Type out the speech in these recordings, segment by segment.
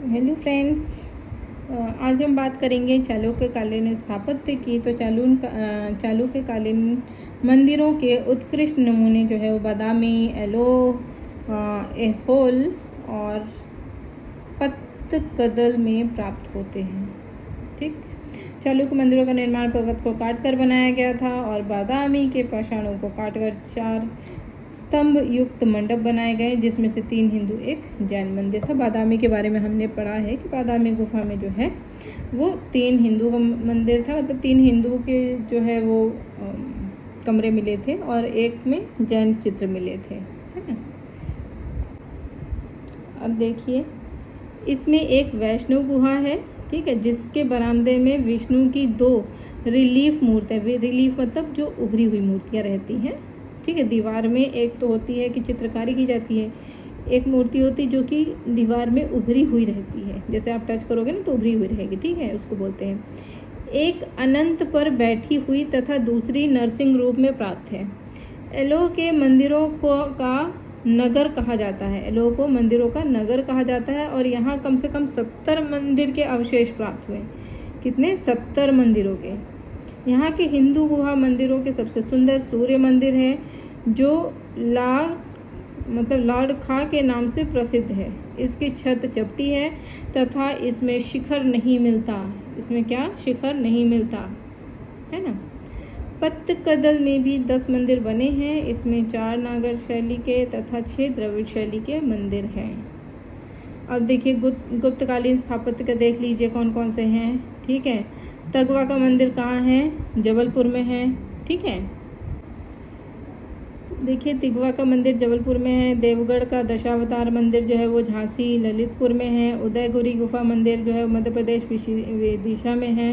Hello friends, आज हम बात करेंगे चालुक्यकालीन स्थापत्य की। तो चालुक्यकालीन मंदिरों के उत्कृष्ट नमूने जो है वो बादामी, ऐहोल और पत्तकदल में प्राप्त होते हैं। ठीक, चालुक्य मंदिरों का निर्माण पर्वत को काटकर बनाया गया था और बादामी के पाषाणों को काटकर 4 स्तंभ युक्त मंडप बनाए गए, जिसमें से 3 हिंदू, 1 जैन मंदिर था। बादामी के बारे में हमने पढ़ा है कि बादामी गुफा में जो है वो 3 हिंदू का मंदिर था, मतलब 3 हिंदू के जो है वो कमरे मिले थे और एक में जैन चित्र मिले थे, है ना। अब देखिए, इसमें एक वैष्णव गुहा है, ठीक है, जिसके बरामदे में विष्णु की 2 रिलीफ मूर्तियाँ, रिलीफ मतलब जो उभरी हुई मूर्तियाँ रहती हैं, ठीक है। दीवार में एक तो होती है कि चित्रकारी की जाती है, एक मूर्ति होती है जो कि दीवार में उभरी हुई रहती है, जैसे आप टच करोगे ना तो उभरी हुई रहेगी, ठीक है, उसको बोलते हैं। एक अनंत पर बैठी हुई तथा दूसरी नरसिंह रूप में प्राप्त है। एलोह के मंदिरों का नगर कहा जाता है, एलोह को मंदिरों का नगर कहा जाता है और यहाँ कम से कम 70 मंदिर के अवशेष प्राप्त हुए। कितने? 70 मंदिरों के। यहाँ के हिंदू गुहा मंदिरों के सबसे सुंदर सूर्य मंदिर है, जो लॉर्ड खा के नाम से प्रसिद्ध है। इसकी छत चपटी है तथा इसमें शिखर नहीं मिलता। इसमें क्या? शिखर नहीं मिलता, है ना। पत्तकदल में भी 10 मंदिर बने हैं। इसमें 4 नागर शैली के तथा 6 द्रविड़ शैली के मंदिर हैं। अब देखिए, गुप्तकालीन स्थापत्य का देख लीजिए कौन कौन से हैं, ठीक है। तगवा का मंदिर कहाँ है? जबलपुर में है, ठीक है। देखिए, तिगवा का मंदिर जबलपुर में है। देवगढ़ का दशावतार मंदिर जो है वो झांसी ललितपुर में है। उदयगिरी गुफा मंदिर जो है मध्य प्रदेश विदिशा में है।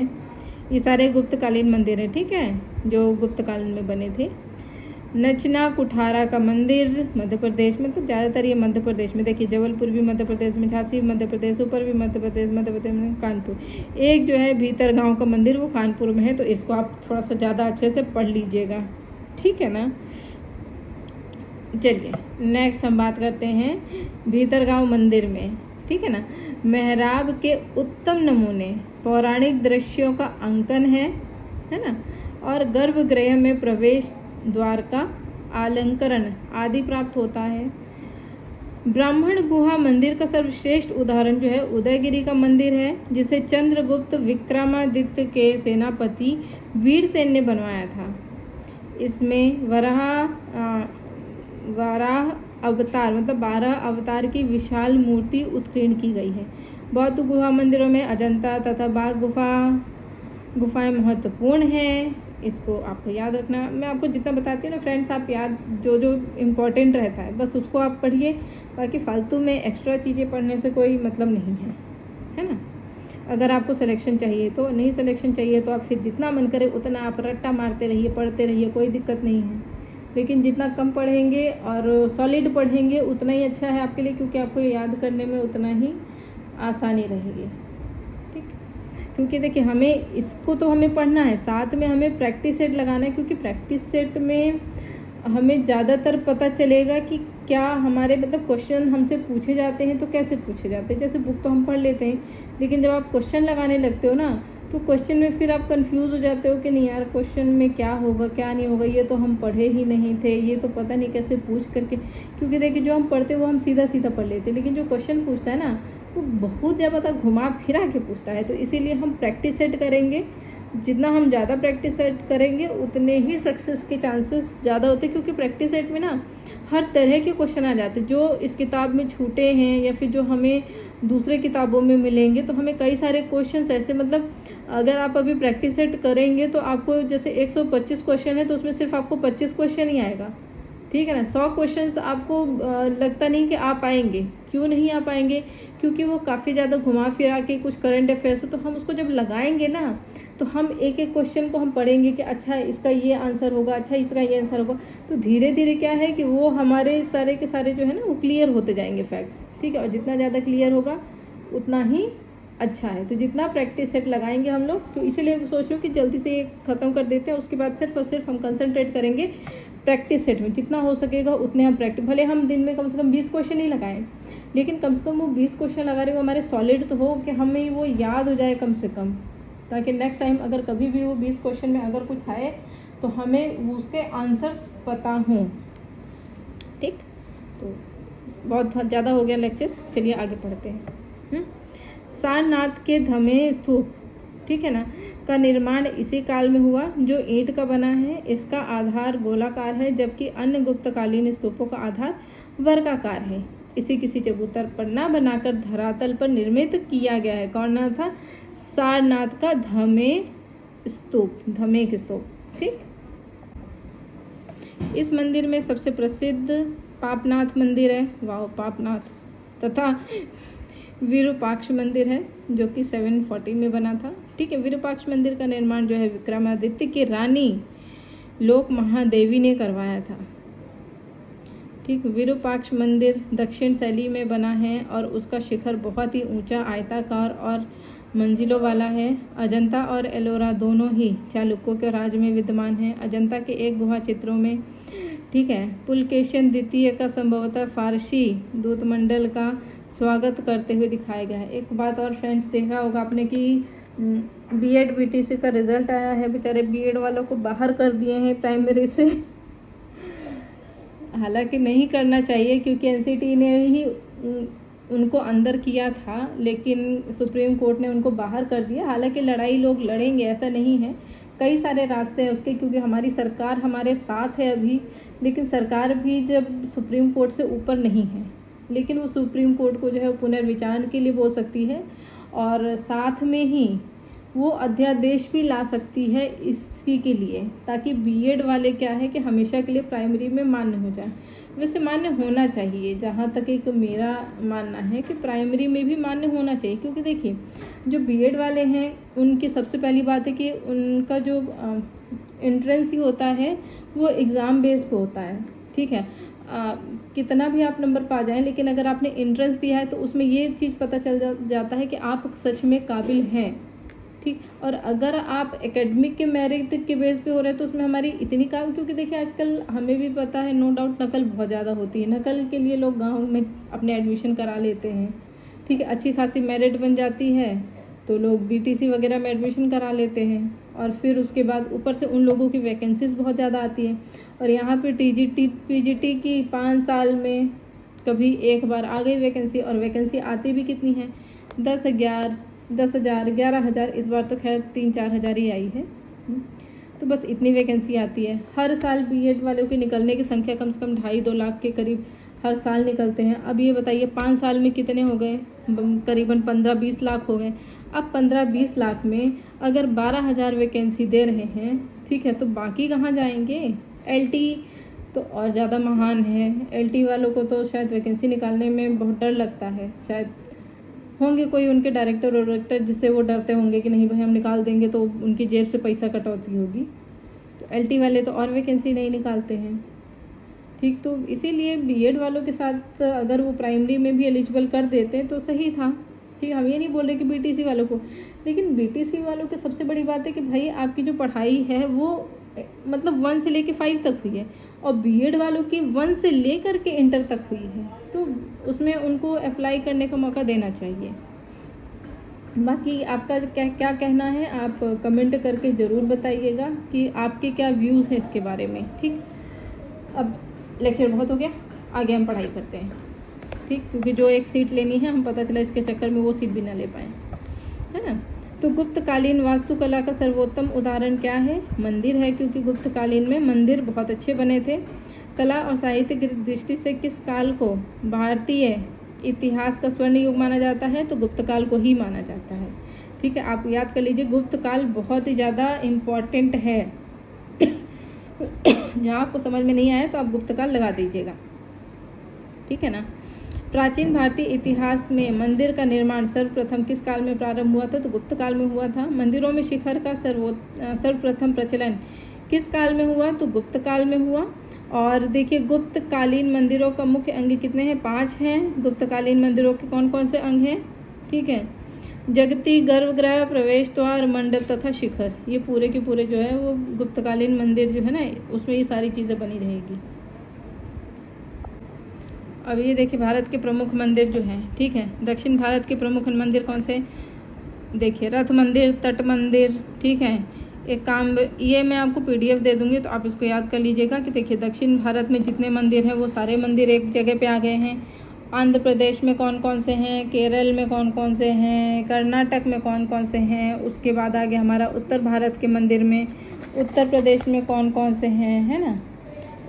ये सारे गुप्तकालीन मंदिर हैं, ठीक है, जो गुप्तकालीन में बने थे। नचना कुठारा का मंदिर मध्य प्रदेश में, तो ज़्यादातर ये मध्य प्रदेश में। देखिए, जबलपुर भी मध्य प्रदेश में, झांसी मध्य प्रदेश, ऊपर भी मध्य प्रदेश में कानपुर। एक जो है भीतर गांव का मंदिर वो कानपुर में है, तो इसको आप थोड़ा सा ज़्यादा अच्छे से पढ़ लीजिएगा, ठीक है ना। चलिए नेक्स्ट हम बात करते हैं भीतरगांव मंदिर में, ठीक है ना। मेहराब के उत्तम नमूने, पौराणिक दृश्यों का अंकन है ना, और गर्भगृह में प्रवेश द्वार का अलंकरण आदि प्राप्त होता है। ब्राह्मण गुहा मंदिर का सर्वश्रेष्ठ उदाहरण जो है उदयगिरी का मंदिर है, जिसे चंद्रगुप्त विक्रमादित्य के सेनापति वीरसेन ने बनवाया था। इसमें वराह अवतार मतलब 12 अवतार की विशाल मूर्ति उत्कीर्ण की गई है। बौद्ध गुहा मंदिरों में अजंता तथा बाघ गुफाएं महत्वपूर्ण हैं। इसको आपको याद रखना। मैं आपको जितना बताती हूँ ना फ्रेंड्स, आप याद जो जो इम्पोर्टेंट रहता है बस उसको आप पढ़िए, बाकी फालतू में एक्स्ट्रा चीज़ें पढ़ने से कोई मतलब नहीं है ना। अगर आपको सिलेक्शन चाहिए तो, नहीं सिलेक्शन चाहिए तो आप फिर जितना मन करे उतना आप रट्टा मारते रहिए, पढ़ते रहिए, कोई दिक्कत नहीं है। लेकिन जितना कम पढ़ेंगे और सॉलिड पढ़ेंगे उतना ही अच्छा है आपके लिए, क्योंकि आपको याद करने में उतना ही आसानी रहेगी, ठीक। क्योंकि देखिए, हमें इसको तो हमें पढ़ना है, साथ में हमें प्रैक्टिस सेट लगाना है, क्योंकि प्रैक्टिस सेट में हमें ज़्यादातर पता चलेगा कि क्या हमारे मतलब क्वेश्चन हमसे पूछे जाते हैं तो कैसे पूछे जाते हैं। जैसे बुक तो हम पढ़ लेते हैं, लेकिन जब आप क्वेश्चन लगाने लगते हो ना, तो क्वेश्चन में फिर आप कंफ्यूज हो जाते हो कि नहीं यार, क्वेश्चन में क्या होगा क्या नहीं होगा, ये तो हम पढ़े ही नहीं थे, ये तो पता नहीं कैसे पूछ करके। क्योंकि देखिए, जो हम पढ़ते हैं वो हम सीधा सीधा पढ़ लेते हैं, लेकिन जो क्वेश्चन पूछता है ना वो बहुत ज़्यादा घुमा फिरा के पूछता है। तो इसीलिए हम प्रैक्टिस सेट करेंगे। जितना हम ज़्यादा प्रैक्टिस सेट करेंगे उतने ही सक्सेस के चांसेस ज़्यादा होते हैं, क्योंकि प्रैक्टिस सेट में ना हर तरह के क्वेश्चन आ जाते हैं जो इस किताब में छूटे हैं या फिर जो हमें दूसरे किताबों में मिलेंगे। तो हमें कई सारे क्वेश्चंस ऐसे, मतलब अगर आप अभी प्रैक्टिस सेट करेंगे तो आपको जैसे 125 क्वेश्चन है तो उसमें सिर्फ आपको 25 क्वेश्चन ही आएगा, ठीक है ना। 100 क्वेश्चंस आपको लगता नहीं कि आ पाएंगे। क्यों नहीं आ पाएंगे? क्योंकि वो काफ़ी ज़्यादा घुमा फिरा के कुछ करंट अफेयर्स है। तो हम उसको जब लगाएंगे ना, तो हम एक एक क्वेश्चन को हम पढ़ेंगे कि अच्छा इसका ये आंसर होगा, अच्छा इसका ये आंसर होगा। तो धीरे धीरे क्या है कि वो हमारे सारे के सारे जो है ना वो क्लियर होते जाएंगे फैक्ट्स, ठीक है। और जितना ज़्यादा क्लियर होगा उतना ही अच्छा है। तो जितना प्रैक्टिस सेट लगाएंगे हम लोग, तो इसीलिए सोच रही हूँ कि जल्दी से ये ख़त्म कर देते हैं, उसके बाद सिर्फ और सिर्फ हम कंसंट्रेट करेंगे प्रैक्टिस सेट में जितना हो सकेगा उतने हम प्रैक्टिस, भले हम दिन में कम से कम 20 क्वेश्चन ही लगाएं, लेकिन कम से कम वो 20 क्वेश्चन लगा रहे हो हमारे सॉलिड तो हो कि हमें वो याद हो जाए कम से कम, ताकि नेक्स्ट टाइम अगर कभी भी वो 20 क्वेश्चन में अगर कुछ आए तो हमें उसके आंसर्स पता हों। ठीक, तो बहुत ज़्यादा हो गया लेक्चर, चलिए आगे पढ़ते हैं। सारनाथ के धमे स्तूप, ठीक है ना, का निर्माण इसी काल में हुआ जो ईंट का बना है। इसका आधार गोलाकार है जबकि अन्य गुप्तकालीन स्तूपों का आधार वर्गाकार है। इसी किसी चबूतर पर न बनाकर धरातल पर निर्मित किया गया है। कौन ना था? सारनाथ का धमे स्तूप, धमेक स्तूप। ठीक, इस मंदिर में सबसे प्रसिद्ध पापनाथ मंदिर है, वाह पापनाथ, तथा विरूपाक्ष मंदिर है जो कि 740 में बना था। ठीक है, विरूपाक्ष मंदिर का निर्माण जो है विक्रमादित्य की रानी लोक महादेवी ने करवाया था। ठीक, विरूपाक्ष मंदिर दक्षिण शैली में बना है और उसका शिखर बहुत ही ऊंचा आयताकार और मंजिलों वाला है। अजंता और एलोरा दोनों ही चालुक्यों के राज में विद्यमान हैं। अजंता के एक गुहा चित्रों में, ठीक है, पुलकेशन द्वितीय का संभवतः फारसी दूतमंडल का स्वागत करते हुए दिखाया गया है। एक बात और फ्रेंड्स, देखा होगा आपने कि बीएड बीटीसी का रिजल्ट आया है, बेचारे बीएड वालों को बाहर कर दिए हैं प्राइमरी से। हालांकि नहीं करना चाहिए क्योंकि एनसीटी ने ही उनको अंदर किया था, लेकिन सुप्रीम कोर्ट ने उनको बाहर कर दिया। हालांकि लड़ाई लोग लड़ेंगे, ऐसा नहीं है, कई सारे रास्ते हैं उसके, क्योंकि हमारी सरकार हमारे साथ है अभी, लेकिन सरकार भी जब सुप्रीम कोर्ट से ऊपर नहीं है, लेकिन वो सुप्रीम कोर्ट को जो है पुनर्विचार के लिए बोल सकती है और साथ में ही वो अध्यादेश भी ला सकती है इसी के लिए, ताकि बीएड वाले क्या है कि हमेशा के लिए प्राइमरी में मान्य हो जाए। वैसे मान्य होना चाहिए, जहाँ तक एक मेरा मानना है कि प्राइमरी में भी मान्य होना चाहिए, क्योंकि देखिए जो बीएड वाले हैं उनकी सबसे पहली बात है कि उनका जो एंट्रेंस ही होता है वो एग्ज़ाम बेस पे होता है। ठीक है, कितना भी आप नंबर पा जाएं, लेकिन अगर आपने एंट्रेंस दिया है तो उसमें ये चीज़ पता चल जाता है कि आप सच में काबिल हैं। ठीक, और अगर आप एकेडमिक के मेरिट के बेस पे हो रहे हैं तो उसमें हमारी इतनी काम, क्योंकि देखिए आजकल हमें भी पता है नो डाउट नकल बहुत ज़्यादा होती है। नकल के लिए लोग गांव में अपने एडमिशन करा लेते हैं। ठीक है, अच्छी खासी मेरिट बन जाती है तो लोग बीटीसी वगैरह में एडमिशन करा लेते हैं, और फिर उसके बाद ऊपर से उन लोगों की वैकेंसीज बहुत ज़्यादा आती है। और यहाँ पे टीजीटी पीजीटी की 5 साल में कभी एक बार आ गई वैकेंसी, और वैकेंसी आती भी कितनी है, 10,000, 11,000, इस बार तो खैर 3-4 हज़ार ही आई है। तो बस इतनी वैकेंसी आती है। हर साल बीएड वालों की निकलने की संख्या कम से कम 2.5-2 लाख के करीब हर साल निकलते हैं। अब ये बताइए 5 साल में कितने हो गए, करीबन 15-20 लाख हो गए। अब 15-20 लाख में अगर 12,000 वैकेंसी दे रहे हैं, ठीक है, तो बाकी कहाँ जाएंगे? एलटी तो और ज़्यादा महान है। एलटी वालों को तो शायद वैकेंसी निकालने में बहुत डर लगता है, शायद होंगे कोई उनके डायरेक्टर जिससे वो डरते होंगे कि नहीं भाई हम निकाल देंगे तो उनकी जेब से पैसा कटौती होगी। तो एलटी वाले तो और वैकेंसी नहीं निकालते हैं। ठीक, तो इसीलिए बीएड वालों के साथ अगर वो प्राइमरी में भी एलिजिबल कर देते तो सही था। ठीक, हम ये नहीं बोल रहे कि बीटीसी वालों को, लेकिन बीटीसी वालों की सबसे बड़ी बात है कि भाई आपकी जो पढ़ाई है वो मतलब 1 से लेकर 5 तक हुई है, और बीएड वालों की 1 से लेकर के इंटर तक हुई है, तो उसमें उनको अप्लाई करने का मौका देना चाहिए। बाकी आपका क्या कहना है आप कमेंट करके ज़रूर बताइएगा कि आपके क्या व्यूज़ हैं इसके बारे में। ठीक, अब लेक्चर बहुत हो गया, आगे हम पढ़ाई करते हैं। ठीक, क्योंकि जो एक सीट लेनी है हम पता चला इसके चक्कर में वो सीट भी ना ले पाएँ, है ना। तो गुप्तकालीन वास्तुकला का सर्वोत्तम उदाहरण क्या है? मंदिर है, क्योंकि गुप्तकालीन में मंदिर बहुत अच्छे बने थे। कला और साहित्य की दृष्टि से किस काल को भारतीय इतिहास का स्वर्ण युग माना जाता है? तो गुप्त काल को ही माना जाता है। ठीक है, आप याद कर लीजिए, गुप्त काल बहुत ही ज़्यादा इम्पॉर्टेंट है। जहाँ आपको समझ में नहीं आया तो आप गुप्त काल लगा दीजिएगा, ठीक है ना। प्राचीन भारतीय इतिहास में मंदिर का निर्माण सर्वप्रथम किस काल में प्रारंभ हुआ था? तो गुप्त काल में हुआ था। मंदिरों में शिखर का सर्वप्रथम प्रचलन किस काल में हुआ? तो गुप्त काल में हुआ। और देखिए, गुप्तकालीन मंदिरों का मुख्य अंग कितने हैं? 5 हैं। गुप्तकालीन मंदिरों के कौन कौन से अंग हैं? ठीक है, जगती गर्भगृह, प्रवेश द्वार, मंडप तथा शिखर, ये पूरे के पूरे जो है वो गुप्तकालीन मंदिर जो है ना, उसमें ये सारी चीज़ें बनी रहेगी। अब ये देखिए भारत के प्रमुख मंदिर जो हैं, ठीक है, दक्षिण भारत के प्रमुख मंदिर कौन से, देखिए रथ मंदिर, तट मंदिर, ठीक है। एक काम, ये मैं आपको PDF दे दूंगी तो आप इसको याद कर लीजिएगा कि देखिए दक्षिण भारत में जितने मंदिर हैं वो सारे मंदिर एक जगह पे आ गए हैं। आंध्र प्रदेश में कौन कौन से हैं, केरल में कौन कौन से हैं, कर्नाटक में कौन कौन से हैं, उसके बाद आ गया हमारा उत्तर भारत के मंदिर में, उत्तर प्रदेश में कौन कौन से हैं, है ना।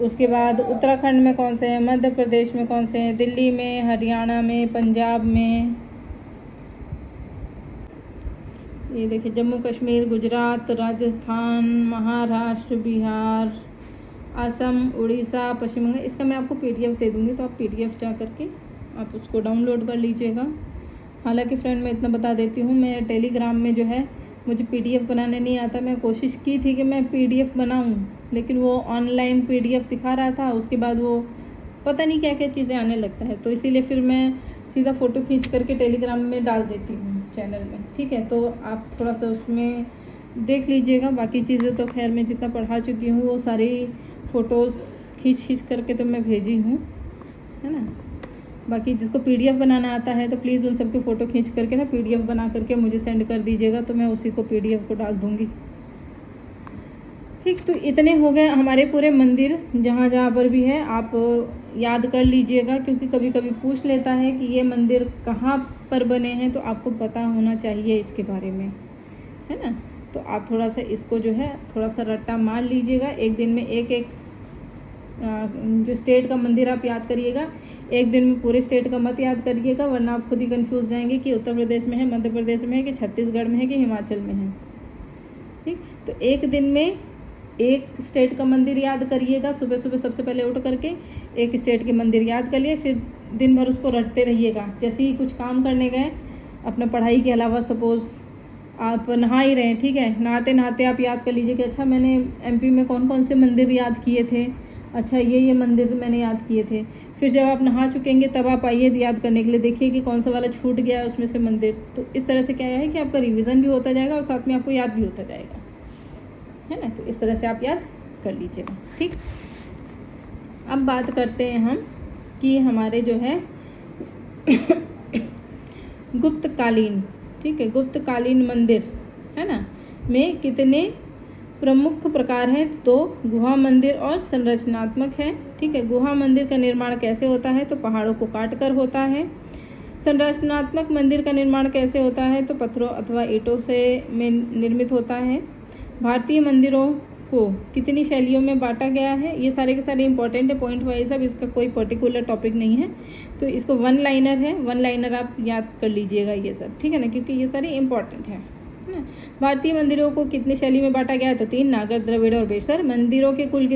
उसके बाद उत्तराखंड में कौन से हैं, मध्य प्रदेश में कौन से हैं, दिल्ली में, हरियाणा में, पंजाब में, ये देखिए जम्मू कश्मीर, गुजरात, राजस्थान, महाराष्ट्र, बिहार, असम, उड़ीसा, पश्चिम बंगाल। इसका मैं आपको PDF दे दूंगी तो आप PDF जा करके आप उसको डाउनलोड कर लीजिएगा। हालांकि फ्रेंड मैं इतना बता देती हूँ, मैं टेलीग्राम में जो है मुझे PDF बनाने नहीं आता। मैं कोशिश की थी कि मैं PDF बनाऊँ, लेकिन वो ऑनलाइन PDF दिखा रहा था, उसके बाद वो पता नहीं क्या क्या चीज़ें आने लगता है, तो इसीलिए फिर मैं सीधा फ़ोटो खींच करके टेलीग्राम में डाल देती हूँ चैनल में, ठीक है। तो आप थोड़ा सा उसमें देख लीजिएगा। बाकी चीज़ें तो खैर मैं जितना पढ़ा चुकी हूँ वो सारी फ़ोटोज़ खींच करके तो मैं भेजी हूँ, है ना। बाकी जिसको PDF बनाना आता है तो प्लीज़ उन सबके फ़ोटो खींच करके ना PDF बना करके मुझे सेंड कर दीजिएगा, तो मैं उसी को PDF को डाल दूँगी, ठीक। तो इतने हो गए हमारे पूरे मंदिर, जहाँ जहाँ पर भी है आप याद कर लीजिएगा, क्योंकि कभी कभी पूछ लेता है कि ये मंदिर कहाँ पर बने हैं, तो आपको पता होना चाहिए इसके बारे में, है ना। तो आप थोड़ा सा इसको जो है थोड़ा सा रट्टा मार लीजिएगा। एक दिन में एक एक जो स्टेट का मंदिर आप याद करिएगा, एक दिन में पूरे स्टेट का मत याद करिएगा, वरना आप खुद ही कंफ्यूज जाएंगे कि उत्तर प्रदेश में है, मध्य प्रदेश में है, कि छत्तीसगढ़ में है, कि हिमाचल में है, ठीक। तो एक दिन में एक स्टेट का मंदिर याद करिएगा, सुबह सुबह सबसे पहले उठ करके एक स्टेट के मंदिर याद करिए, फिर दिन भर उसको रटते रहिएगा। जैसे ही कुछ काम करने गए अपना पढ़ाई के अलावा, सपोज़ आप नहा ही रहे हैं, ठीक है, नहाते नहाते आप याद कर लीजिए कि अच्छा मैंने MP में कौन कौन से मंदिर याद किए थे, अच्छा ये मंदिर मैंने याद किए थे। फिर जब आप नहा चुकेंगे तब आप आइए याद करने के लिए, देखिए कि कौन सा वाला छूट गया है उसमें से मंदिर। तो इस तरह से क्या है कि आपका रिवीजन भी होता जाएगा और साथ में आपको याद भी होता जाएगा, है ना। तो इस तरह से आप याद कर लीजिएगा, ठीक। अब बात करते हैं हम कि हमारे जो है गुप्तकालीन, ठीक है, गुप्तकालीन मंदिर, है ना, में कितने प्रमुख प्रकार हैं। तो गुहा मंदिर और संरचनात्मक है, ठीक है। गुहा मंदिर का निर्माण कैसे होता है, तो पहाड़ों को काट कर होता है। संरचनात्मक मंदिर का निर्माण कैसे होता है, तो पत्थरों अथवा ईंटों से में निर्मित होता है। भारतीय मंदिरों को कितनी शैलियों में बांटा गया है, ये सारे के सारे इंपॉर्टेंट है, पॉइंट वाइज। अब इसका कोई पर्टिकुलर टॉपिक नहीं है, तो इसको वन लाइनर है, वन लाइनर आप याद कर लीजिएगा ये सब, ठीक है ना, क्योंकि ये सारे इंपॉर्टेंट है ना। भारतीय मंदिरों को कितनी शैली में बांटा गया है, तो 3, नागर, द्रविड़ और बेसर। मंदिरों के कुल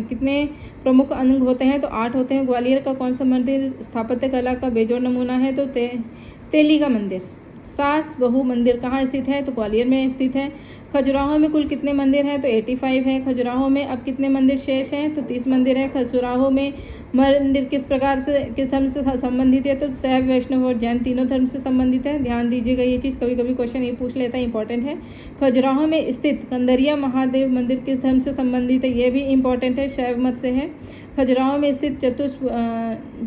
कितने प्रमुख अंग होते हैं, तो 8 होते हैं। ग्वालियर का कौन सा मंदिर स्थापत्य कला का बेजोड़ नमूना है, तो तेली का मंदिर। सास बहू मंदिर कहाँ स्थित है, तो ग्वालियर में स्थित है। खजुराहो में कुल कितने मंदिर हैं, तो 85 है। खजुराहो में अब कितने मंदिर शेष हैं, तो 30 मंदिर हैं। खजुराहो में मंदिर किस प्रकार से, किस धर्म से संबंधित है, तो शैव, वैष्णव और जैन तीनों धर्म से संबंधित है। ध्यान दीजिएगा ये चीज़, कभी कभी क्वेश्चन ये पूछ लेता है, इंपॉर्टेंट है। खजुराहो में स्थित कंदरिया महादेव मंदिर किस धर्म से संबंधित है, ये भी इंपॉर्टेंट है, शैव मत से है। खजुराहो में स्थित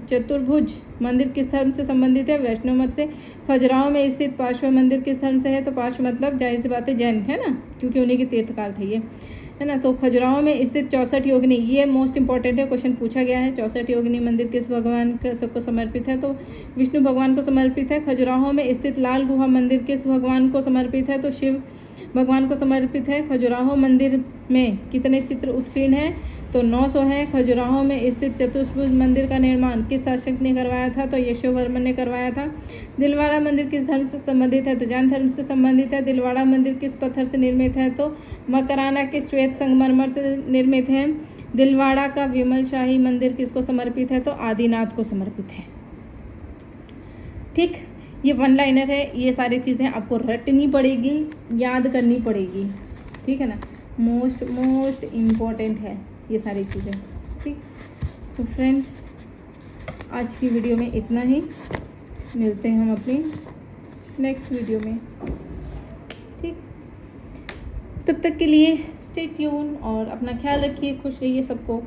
चतुर्भुज मंदिर किस धर्म से संबंधित है, वैष्णव मत से। खजुराहो में स्थित पार्श्व मंदिर किस धर्म से है, तो पार्श्व मतलब जाहिर सी बात है जैन, है ना, क्योंकि उन्हीं के तीर्थकार थे ये, है ना। तो खजुराहो में स्थित 64 योगिनी, ये मोस्ट इंपॉर्टेंट है, क्वेश्चन पूछा गया है। 64 योगिनी मंदिर किस भगवान को समर्पित है, तो विष्णु भगवान को समर्पित है। खजुराहो में स्थित लाल गुहा मंदिर किस भगवान को समर्पित है, तो शिव भगवान को समर्पित है। खजुराहो मंदिर में कितने चित्र उत्कीर्ण हैं, तो 900 है। खजुराहो में स्थित चतुर्भुज मंदिर का निर्माण किस शासक ने करवाया था, तो यशोवर्मन ने करवाया था। दिलवाड़ा मंदिर किस धर्म से संबंधित है, तो जैन धर्म से संबंधित है। दिलवाड़ा मंदिर किस पत्थर से निर्मित है, तो मकराना के श्वेत संगमरमर से निर्मित है। दिलवाड़ा का विमल शाही मंदिर किसको समर्पित है, तो आदिनाथ को समर्पित है, ठीक। ये वन लाइनर है, ये सारी चीज़ें आपको रटनी पड़ेगी, याद करनी पड़ेगी, ठीक है ना। मोस्ट इम्पॉर्टेंट है ये सारी चीज़ें, ठीक। तो फ्रेंड्स आज की वीडियो में इतना ही, मिलते हैं हम अपनी नेक्स्ट वीडियो में। ठीक, तब तक के लिए स्टे ट्यून और अपना ख्याल रखिए, खुश रहिए सबको।